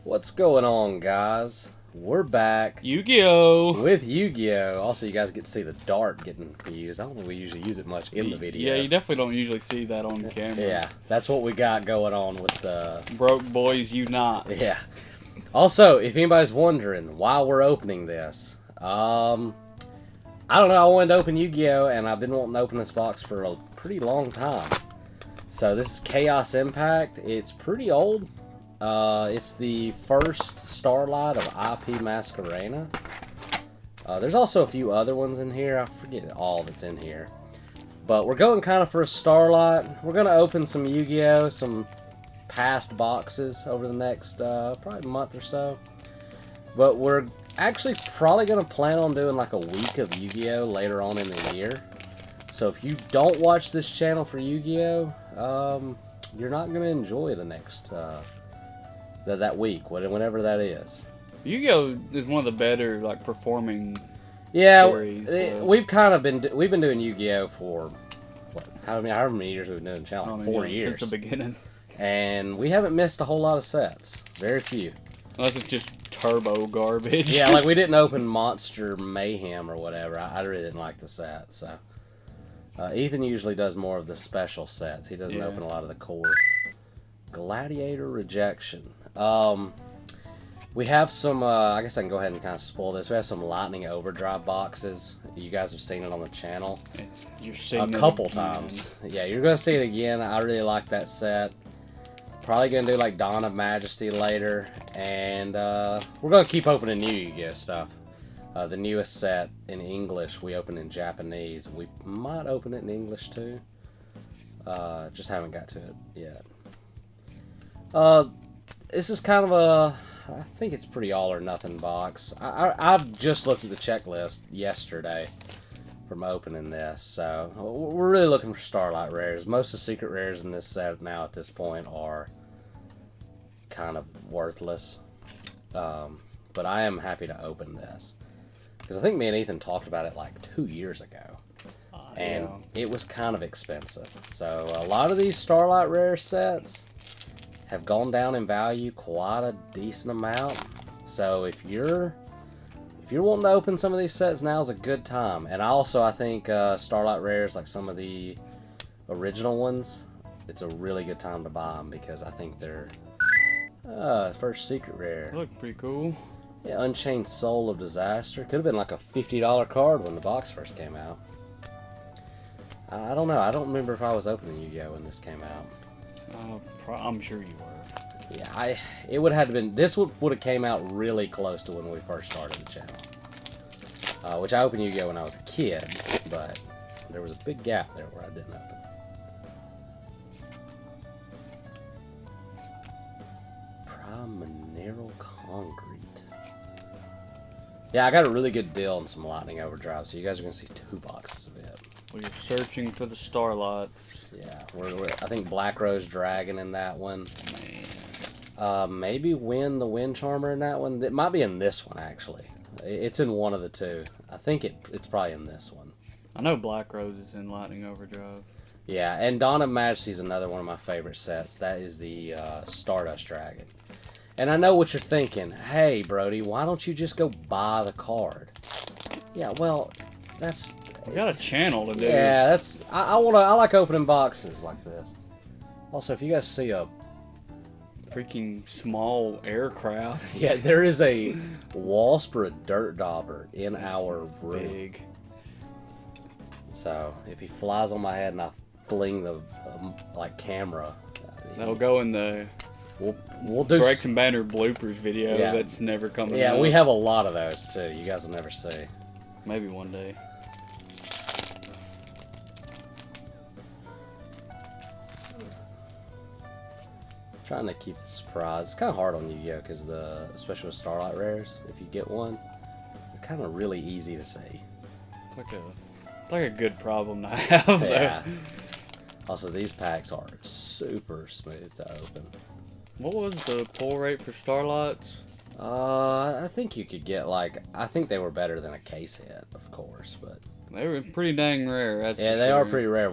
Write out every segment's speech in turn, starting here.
What's going on, guys? We're back YuGiOh! with Yu-Gi-Oh! Also, you guys get to see the dart getting used. I don't think we usually use it much in the video. Yeah, you definitely don't usually see that on camera. Yeah, that's what we got going on with the... Broke boys, you not. Yeah. Also, if anybody's wondering why we're opening this, I don't know. I wanted to open Yu-Gi-Oh! And I've been wanting to open this box for a pretty long time. So this is Chaos Impact. It's pretty old. It's the first Starlight of IP Masquerena. There's also a few other ones in here. I forget all that's in here. But we're going kind of for a Starlight. We're going to open some Yu-Gi-Oh! Some past boxes over the next probably month or so. But we're actually probably going to plan on doing like a week of Yu-Gi-Oh! Later on in the year. So if you don't watch this channel for Yu-Gi-Oh! You're not going to enjoy the next... that week, whenever that is. YuGiOh is one of the better like performing series. so. We've been doing Yu-Gi-Oh for what, however many years we've been doing the channel, like 4 years since the beginning, and we haven't missed a whole lot of sets. Very few, unless it's just turbo garbage. Yeah, like we didn't open Monster Mayhem or whatever. I really didn't like the set, so Ethan usually does more of the special sets. He doesn't open a lot of the core. Gladiator Rejection. We have some, I guess I can go ahead and kind of spoil this. We have some Lightning Overdrive boxes. You guys have seen it on the channel. You're seeing a couple times. Yeah, you're going to see it again. I really like that set. Probably going to do like Dawn of Majesty later. And we're going to keep opening new Yu-Gi-Oh! Stuff. The newest set in English we open in Japanese. We might open it in English too. Just haven't got to it yet. This is kind of a, I think it's pretty all or nothing box. I've just looked at the checklist yesterday from opening this, so we're really looking for Starlight rares. Most of the secret rares in this set now at this point are kind of worthless, but I am happy to open this because I think me and Ethan talked about it like 2 years ago, and it was kind of expensive. So a lot of these Starlight rare sets have gone down in value quite a decent amount. So if you're wanting to open some of these sets, now's a good time. And I think Starlight rares, like some of the original ones, it's a really good time to buy them because I think they're first secret rare. They look pretty cool. Yeah, Unchained Soul of Disaster. Could have been like a $50 card when the box first came out. I don't know. I don't remember if I was opening Yu-Gi-Oh! When this came out. I'm sure you were. Yeah, it would have been, this would have came out really close to when we first started the channel. Which I opened Yu-Gi-Oh! When I was a kid, but there was a big gap there where I didn't open. Prime Mineral Concrete. Yeah, I got a really good deal on some Lightning Overdrive, so you guys are going to see 2 boxes of it. Well, you're searching for the Starlights. Yeah, I think Black Rose Dragon in that one. Man. Maybe Win the Wind Charmer in that one. It might be in this one, actually. It's in one of the 2. I think it's probably in this one. I know Black Rose is in Lightning Overdrive. Yeah, and Dawn of Majesty is another one of my favorite sets. That is the Stardust Dragon. And I know what you're thinking. Hey, Brody, why don't you just go buy the card? Yeah, well, that's... We got a channel to do. Yeah, that's... I like opening boxes like this. Also, if you guys see a freaking small aircraft. Yeah, there is a wasp or a dirt dauber in our room. Big. So if he flies on my head and I fling the like camera, that'll go in the we'll do Breaking Banner bloopers video. Yeah. That's never coming. Yeah, out. we have a lot of those too. You guys will never see. Maybe one day. Trying to keep the surprise. It's kind of hard on Yu-Gi-Oh! Because especially with Starlight rares, if you get one, they're kind of really easy to see. It's like a good problem to have. Yeah. Also, these packs are super smooth to open. What was the pull rate for Starlights? I think you could get I think they were better than a case hit, of course, but They were pretty dang rare. That's yeah, for they sure. are pretty rare.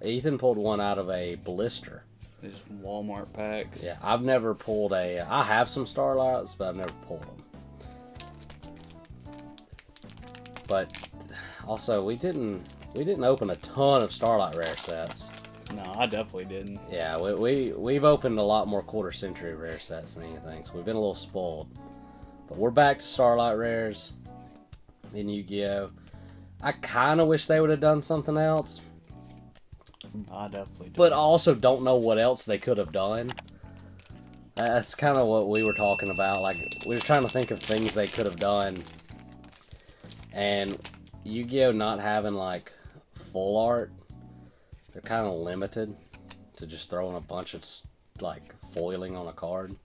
Ethan pulled one out of a blister. Just Walmart packs. Yeah, I've never pulled a. I have some Starlights, but I've never pulled them. But also, we didn't open a ton of Starlight rare sets. No, I definitely didn't. Yeah, we've opened a lot more quarter century rare sets than anything, so we've been a little spoiled. But we're back to Starlight rares in Yu-Gi-Oh. I kind of wish they would have done something else. I definitely do. But I also don't know what else they could have done. That's kind of what we were talking about. Like, we were trying to think of things they could have done. And Yu-Gi-Oh not having, like, full art, they're kind of limited to just throwing a bunch of, like, foiling on a card.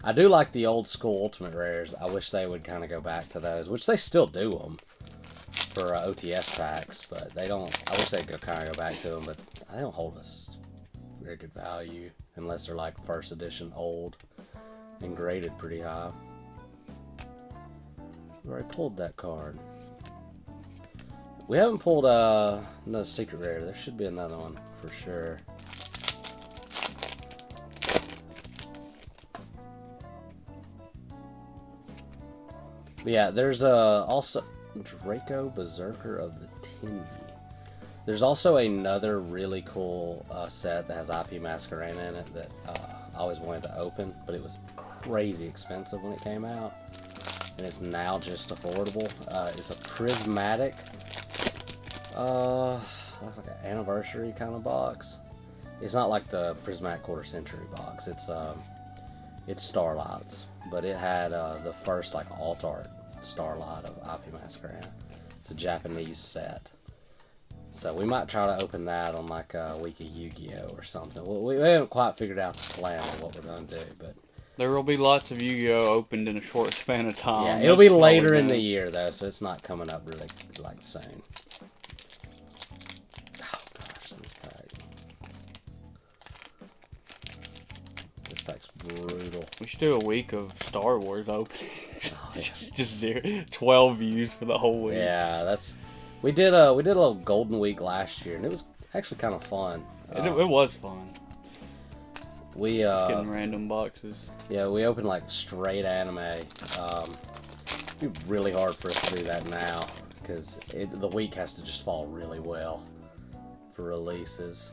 I do like the old school Ultimate Rares. I wish they would kind of go back to those, which they still do them for OTS packs, but they don't. I wish they'd kind of go back to them, but they don't hold us very good value unless they're like first edition old and graded pretty high. We already pulled that card. We haven't pulled another secret rare. There should be another one for sure. But yeah, there's also Draco Berserker of the Tingy. There's also another really cool set that has IP Masquerena in it that I always wanted to open, but it was crazy expensive when it came out, and it's now just affordable. It's a prismatic, that's like an anniversary kind of box. It's not like the prismatic quarter century box. It's Starlights, but it had the first like alt art Starlight of IP Masquerena. It's a Japanese set. So we might try to open that on like a week of Yu-Gi-Oh or something. We haven't quite figured out the plan of what we're going to do, but there will be lots of Yu-Gi-Oh opened in a short span of time. yeah, it'll be later in the year though, so it's not coming up really like soon. Oh gosh, this pack's brutal. We should do a week of Star Wars opening. Oh, yeah. Just 12 views for the whole week. Yeah, that's. We did a little Golden Week last year, and it was actually kind of fun. It was fun. We just getting random boxes. Yeah, we opened like straight anime. It'd be really hard for us to do that now because the week has to just fall really well for releases.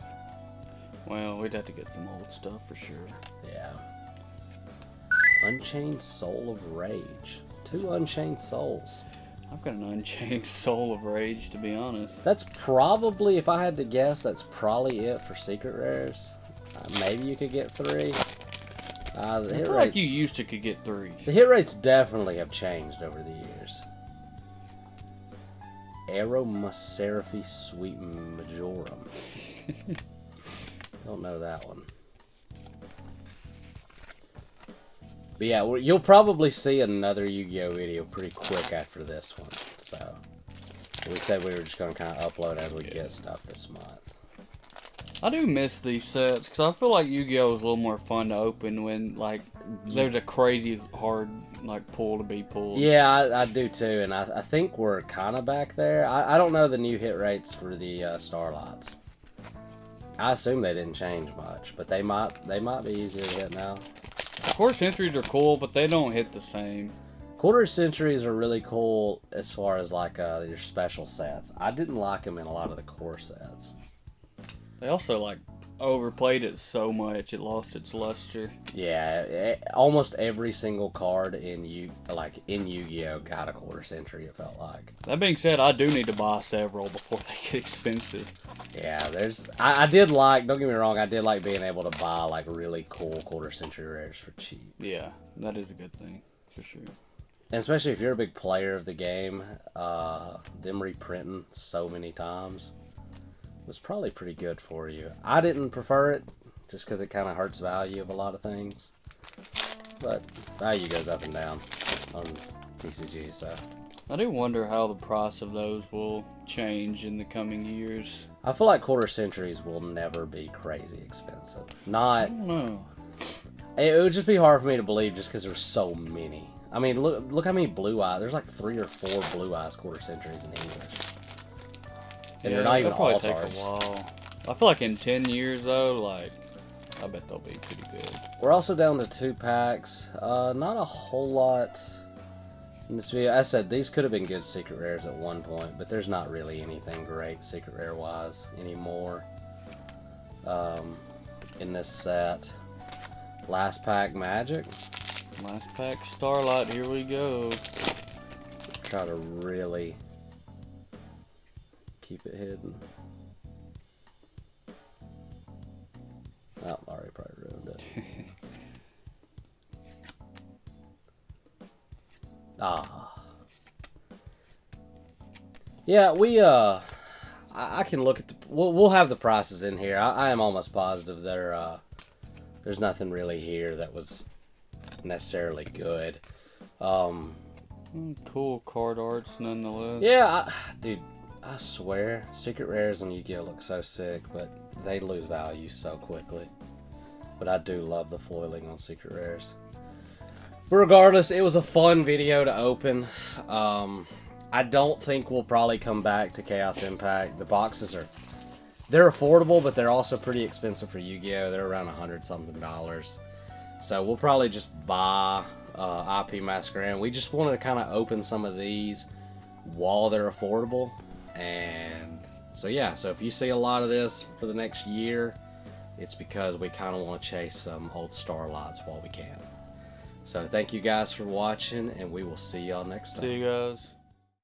Well, we'd have to get some old stuff for sure. Yeah. Unchained Soul of Rage. 2 Unchained Souls. I've got an Unchained Soul of Rage, to be honest. That's probably, if I had to guess, that's probably it for secret rares. Maybe you could get 3. I feel like you used to could get 3. The hit rates definitely have changed over the years. Aeromusseraphy Sweet Majorum. Don't know that one. But yeah, you'll probably see another Yu-Gi-Oh video pretty quick after this one. So we said we were just going to kind of upload as we get stuff this month. I do miss these sets because I feel like Yu-Gi-Oh is a little more fun to open when like there's a crazy hard like pull to be pulled. Yeah, I do too, and I think we're kind of back there. I don't know the new hit rates for the Starlights. I assume they didn't change much, but they might be easier to hit now. Quarter centuries are cool, but they don't hit the same. Quarter centuries are really cool as far as like your special sets. I didn't like them in a lot of the core sets. They also like overplayed it so much it lost its luster. Yeah, almost every single card in Yu-Gi-Oh got a quarter century. It felt like. That being said, I do need to buy several before they get expensive. Yeah, I did like. Don't get me wrong. I did like being able to buy like really cool quarter century rares for cheap. Yeah, that is a good thing for sure. And especially if you're a big player of the game, them reprinting so many times was probably pretty good for you. I didn't prefer it just because it kind of hurts value of a lot of things. But value goes up and down on TCG, so. I do wonder how the price of those will change in the coming years. I feel like quarter centuries will never be crazy expensive. Not. I don't know. It would just be hard for me to believe just because there's so many. I mean, look how many Blue Eyes. There's like 3 or 4 Blue Eyes quarter centuries in English. And Yeah, they're not even that'll all probably take cards. a while. I feel like in 10 years though, like I bet they'll be pretty good. We're also down to 2 packs. Not a whole lot in this video. I said these could have been good secret rares at one point, but there's not really anything great secret rare wise anymore in this set. Last pack Magic. Last pack Starlight, here we go. Try to really keep it hidden. Oh, I already probably ruined it. Yeah, I can look at the, we'll have the prices in here. I am almost positive there's nothing really here that was necessarily good. Cool card arts nonetheless. Yeah, dude, I swear, secret rares on Yu-Gi-Oh look so sick, but they lose value so quickly. But I do love the foiling on secret rares. But regardless, it was a fun video to open. I don't think we'll probably come back to Chaos Impact. The boxes they're affordable, but they're also pretty expensive for Yu-Gi-Oh. They're around $100-something. So we'll probably just buy IP Masquerade. We just wanted to kind of open some of these while they're affordable. And so yeah, so if you see a lot of this for the next year, it's because we kind of want to chase some old Starlights while we can. So thank you guys for watching, and we will see y'all next time. See you guys.